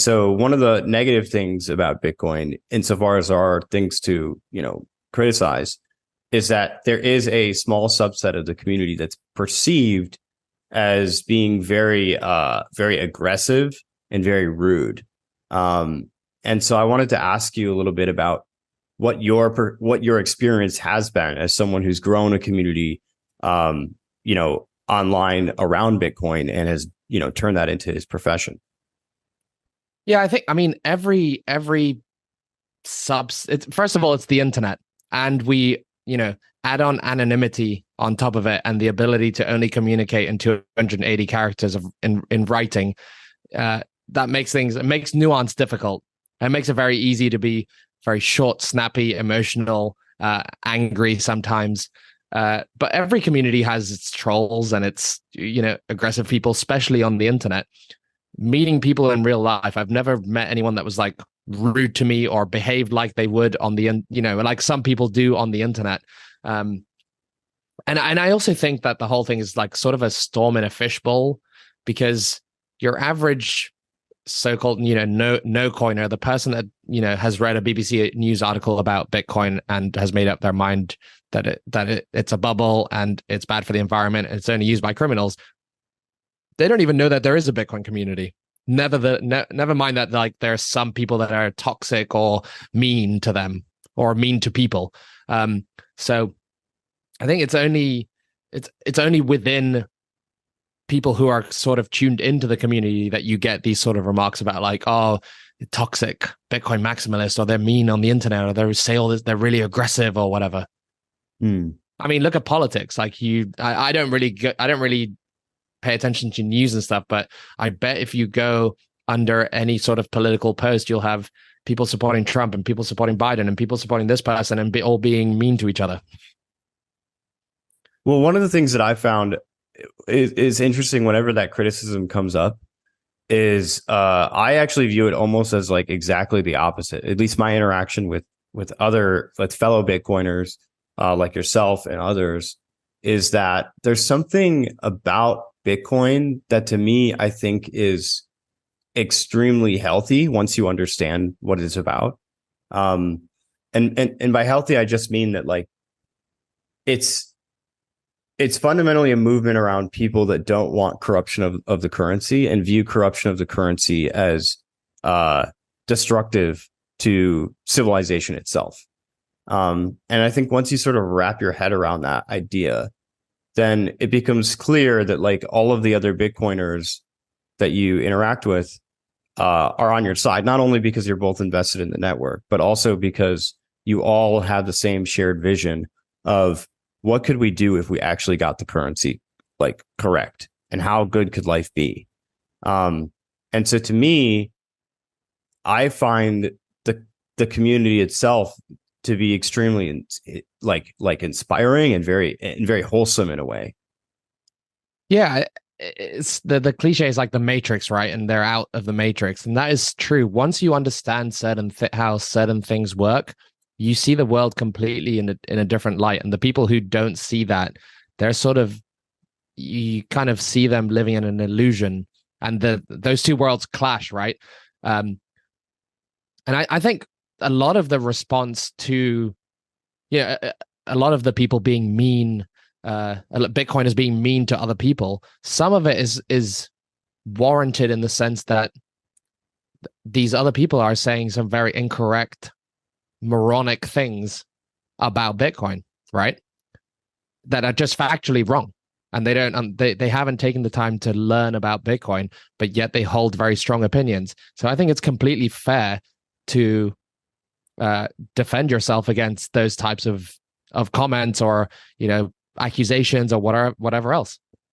so one of the negative things about Bitcoin, insofar as there are things to, criticize, is that there is a small subset of the community that's perceived as being very aggressive and very rude. And so I wanted to ask you a little bit about what your experience has been as someone who's grown a community, online around Bitcoin and has, turned that into his profession. Yeah, I mean, every first of all, it's the internet, and we, add on anonymity on top of it, and the ability to only communicate in 280 characters in writing. That makes it makes nuance difficult. It makes it very easy to be very short, snappy, emotional, angry sometimes. But every community has its trolls and its, aggressive people, especially on the internet. Meeting people in real life, I've never met anyone that was like rude to me or behaved like they would on the, like some people do on the internet. And I also think that the whole thing is like sort of a storm in a fishbowl, because your average so-called, no coiner, the person that, has read a BBC News article about Bitcoin and has made up their mind that it's a bubble and it's bad for the environment and it's only used by criminals. They don't even know that there is a Bitcoin community. Never mind that like there are some people that are toxic or mean to them or mean to people. So I think it's only within people who are sort of tuned into the community that you get these sort of remarks about like, oh, toxic Bitcoin maximalists, or they're mean on the internet, or they're really aggressive or whatever. I mean, look at politics. Like I don't really pay attention to news and stuff, but I bet if you go under any sort of political post, you'll have people supporting Trump and people supporting Biden and people supporting this person and all being mean to each other. Well, one of the things that I found is interesting whenever that criticism comes up is I actually view it almost as like exactly the opposite. At least my interaction with fellow Bitcoiners like yourself and others is that there's something about Bitcoin that to me I think is extremely healthy once you understand what it's about. And by healthy I just mean that like it's fundamentally a movement around people that don't want corruption of the currency and view corruption of the currency as destructive to civilization itself. And I think once you sort of wrap your head around that idea, then it becomes clear that like all of the other Bitcoiners that you interact with are on your side, not only because you're both invested in the network, but also because you all have the same shared vision of what could we do if we actually got the currency like correct, and how good could life be? And so to me, I find the community itself to be extremely like inspiring and very wholesome in a way. Yeah, it's the cliche is like the Matrix, right? And they're out of the Matrix, and that is true. Once you understand how certain things work, you see the world completely in a different light. And the people who don't see that, they're sort of, you kind of see them living in an illusion, and those two worlds clash, right? And I think a lot of the response to, a lot of the people being mean, Bitcoin is being mean to other people. Some of it is warranted in the sense that these other people are saying some very incorrect, moronic things about Bitcoin, right? That are just factually wrong. And they haven't taken the time to learn about Bitcoin, but yet they hold very strong opinions. So I think it's completely fair to defend yourself against those types of comments or, accusations or whatever else.